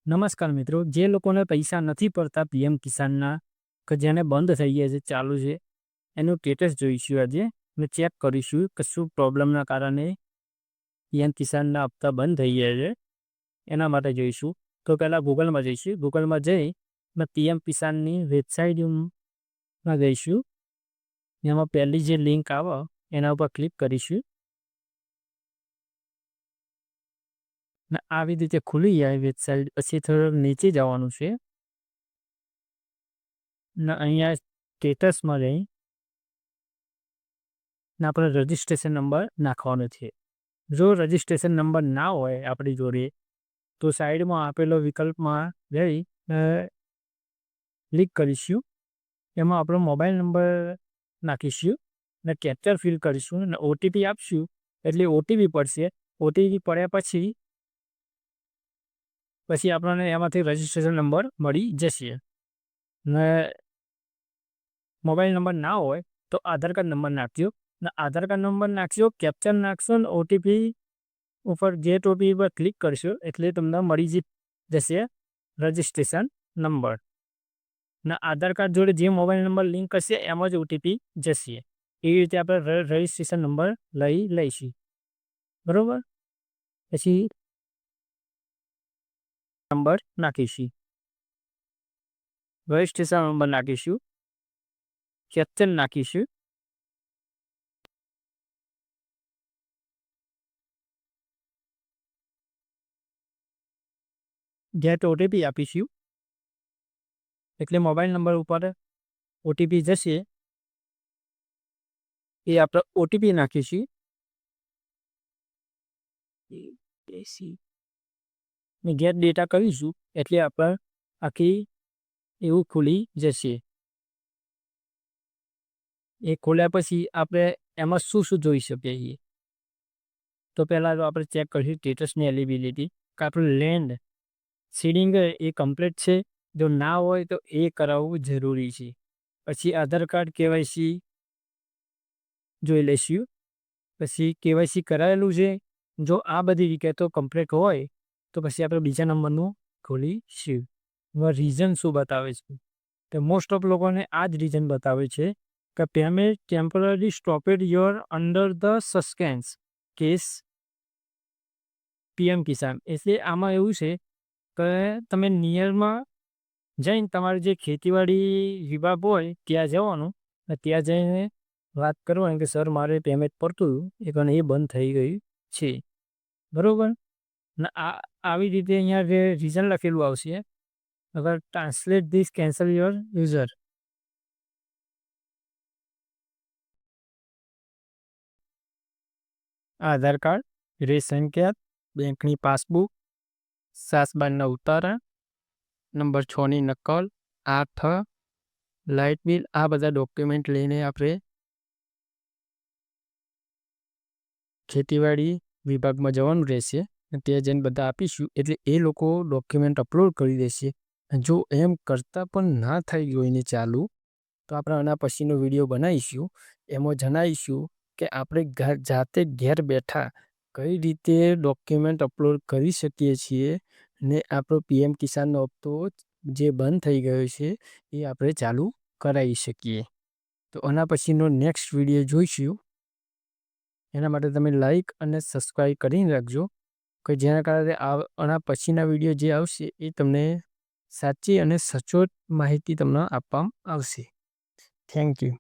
નમસ્કાર મિત્રો, જે લોકોને પૈસા નથી પડતા પીએમ કિસાનના કે જેને બંધ થઈ ગયા છે ચાલુ છે એનું સ્ટેટસ જોઈશું આજે ને ચેક કરીશું કે શું પ્રોબ્લેમના કારણે પીએમ કિસાનના હપ્તા બંધ થઈ ગયા છે એના માટે જોઈશું. તો પહેલાં ગૂગલમાં જઈશું. ગૂગલમાં જઈ ને પીએમ કિસાનની વેબસાઇટમાં જઈશું. એમાં પહેલી જે લિંક આવે એના ઉપર ક્લિક કરીશું ને આવી રીતે ખુલી જાય વેબસાઇટ. પછી થોડુંક નીચે જવાનું છે ને અહીંયા સ્ટેટસમાં જઈ ને આપણે રજિસ્ટ્રેશન નંબર નાખવાનો છે. જો રજિસ્ટ્રેશન નંબર ના હોય આપણી જોડે તો સાઈડમાં આપેલો વિકલ્પમાં જઈ ક્લિક કરીશું. એમાં આપણો મોબાઈલ નંબર નાખીશું ને કેપ્ચર ફિલ કરીશું અને ઓટીપી આપશું એટલે ઓટીપી પડશે. ઓટીપી પડ્યા પછી આપણને એમાંથી રજિસ્ટ્રેશન નંબર મળી જશે. ને મોબાઈલ નંબર ના હોય તો આધાર કાર્ડ નંબર નાખજો ને આધાર કાર્ડ નંબર નાખશો, કેપ્ચર નાખશો ને ઓટીપી ઉપર ગેટ ઓટીપી પર ક્લિક કરશો એટલે તમને મળી જશે રજિસ્ટ્રેશન નંબર. ને આધાર કાર્ડ જોડે જે મોબાઈલ નંબર લિંક હશે એમાં જ ઓટીપી જશે. એવી રીતે આપણે રજિસ્ટ્રેશન નંબર લઈશું. બરાબર, પછી નંબર નાખીશું, રજિસ્ટ્રેશન નંબર નાખીશું, કેપ્ચર નાખીશું, ગેટ ઓટીપી આપીશું એટલે મોબાઈલ નંબર ઉપર ઓટીપી જશે. એ આપણે ઓટીપી નાખીશું ને ગેટ ડેટા કરીશું એટલે આપણે આખી એવું ખુલી જશે. એ ખોલ્યા પછી આપણે એમાં શું શું જોઈ શકીએ છીએ તો પહેલાં તો આપણે ચેક કરીશું સ્ટેટસની એલિબિલિટી કે આપણું લેન્ડ સીડિંગ એ કમ્પ્લીટ છે. જો ના હોય તો એ કરાવવું જરૂરી છે. પછી આધાર કાર્ડ કેવાયસી જોઈ લઈશું. પછી કેવાયસી કરાયેલું છે. જો આ બધી વિગતો કમ્પ્લીટ હોય તો પછી આપણે બીજા નંબરનું ખોલીશું. રીઝન શું બતાવે છે તો મોસ્ટ ઓફ લોકોને આ જ રીઝન બતાવે છે કે payment temporary stopped your under the suspense case PM Kisan. એટલે આમાં એવું છે કે તમે નિયરમાં જઈને તમારે જે ખેતીવાડી વિભાગ હોય ત્યાં જવાનું અને ત્યાં જઈને વાત કરવાની કે સર મારે પેમેન્ટ પડતું હતું એ બંધ થઈ ગયું છે. બરાબર ને આવી રીતે અહીંયા જે રીઝન લખેલું આવશે અગર translate this cancel your user. Aadhaar card, ration card, બેંકની પાસબુક, સાસબાના ઉતારા, નંબર 6ની નકલ, 8 લાઇટ બિલ, આ બધા ડોક્યુમેન્ટ લઈને આપણે ખેતીવાડી વિભાગમાં જવાનું રહેશે. ત્યાં જઈને બધા આપીશું એટલે એ લોકો ડોક્યુમેન્ટ અપલોડ કરી દેશે. જો એમ કરતાં પણ ના થઈ જોઈને ચાલુ તો આપણે આના પછીનો વિડીયો બનાવીશું. એમાં જણાવીશું કે આપણે જાતે ઘેર બેઠા કઈ રીતે ડોક્યુમેન્ટ અપલોડ કરી શકીએ છીએ ને આપણો પીએમ કિસાનનો હપ્તો જે બંધ થઈ ગયો છે એ આપણે ચાલુ કરાવી શકીએ. તો આના પછીનો નેક્સ્ટ વિડીયો જોઈશું. એના માટે તમે લાઈક અને સબસ્ક્રાઈબ કરીને રાખજો કે જેના કારણે આના પછીના વિડીયો જે આવશે એ તમને સાચી અને સચોટ માહિતી તમને આપવામાં આવશે. Thank you.